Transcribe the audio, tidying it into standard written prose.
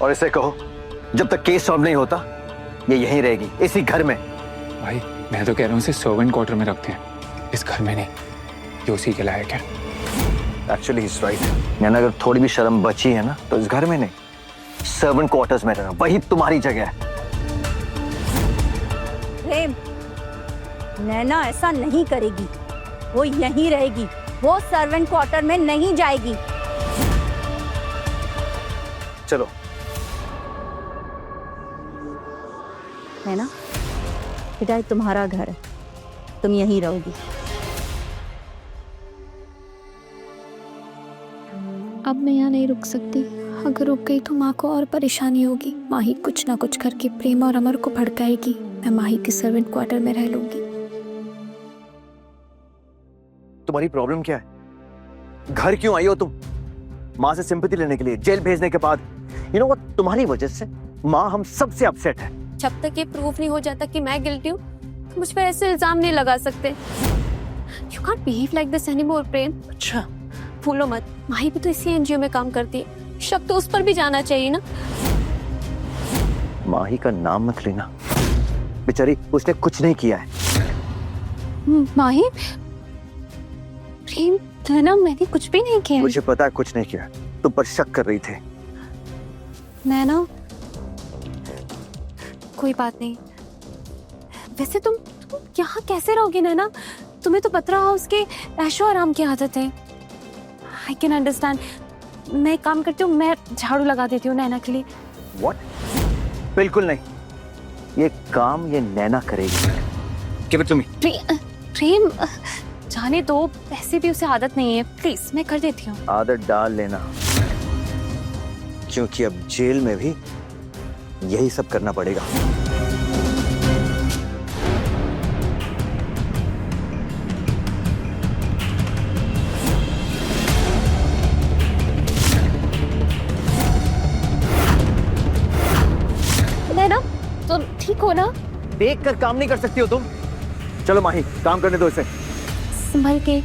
और इसे कहो जब तक केस सॉल्व नहीं होता ये यहीं रहेगी, इसी घर में। भाई मैं तो कह रहा हूँ इसे सर्वेंट क्वार्टर में रखते हैं, इस घर में नहीं। ये उसी के लायक है। Actually is right. यानी अगर थोड़ी भी शर्म बची है ना तो इस घर में नहीं, सर्वेंट क्वार्टर्स में रहना, वही तुम्हारी जगह है। प्रेम, नैना ऐसा नहीं करेगी, वो यहीं रहेगी, वो सर्वेंट क्वार्टर में नहीं जाएगी। चलो। नैना बेटा, ये तुम्हारा घर है, तुम यहीं रहोगी। अब मैं यहाँ नहीं रुक सकती। अगर रुक गई तो माँ को और परेशानी होगी। माही कुछ ना कुछ करके प्रेम और अमर को भड़काएगी। मैं माही के सर्वेंट क्वार्टर में रह लूंगी। तुम्हारी प्रॉब्लम क्या है? घर क्यों आई हो तुम? माँ से सिंपैथी लेने के लिए, जेल भेजने के बाद। यू नो व्हाट, तुम्हारी वजह से माँ हम सबसे अपसेट है। जब तक ये प्रूफ नहीं हो जाता कि मैं गिल्टी हूँ, मुझ पर ऐसे इल्जाम नहीं लगा सकते। You can't behave like this anymore Prem. अच्छा, भूलो मत, माही भी तो इसी एनजीओ में काम करती है, शक तो उस पर भी जाना चाहिए ना। माही का नाम मत लेना, बेचारी उसने कुछ नहीं किया है। माही, प्रेम, नैना, मैंने कुछ भी नहीं किया। मुझे पता है कुछ नहीं किया, तुम पर शक कर रही थी। नैना, कोई बात नहीं। वैसे तुम यहाँ कैसे रहोगी नैना? तुम्हें तो पतरा हाउस के ऐशो आराम की आदत है। I can understand. मैं एक काम करती हूँ, मैं झाड़ू लगा देती हूँ नैना के लिए। What? बिल्कुल नहीं, ये काम ये नैना करेगी। क्या तुम्हें? प्रेम, जाने दो, वैसे भी उसे आदत नहीं है। प्लीज, मैं कर देती हूँ। आदत डाल लेना, क्योंकि अब जेल में भी यही सब करना पड़ेगा। नैना, तुम ठीक हो ना? देख कर काम नहीं कर सकती हो तुम। चलो माही, काम करने दो इसे। संभल के।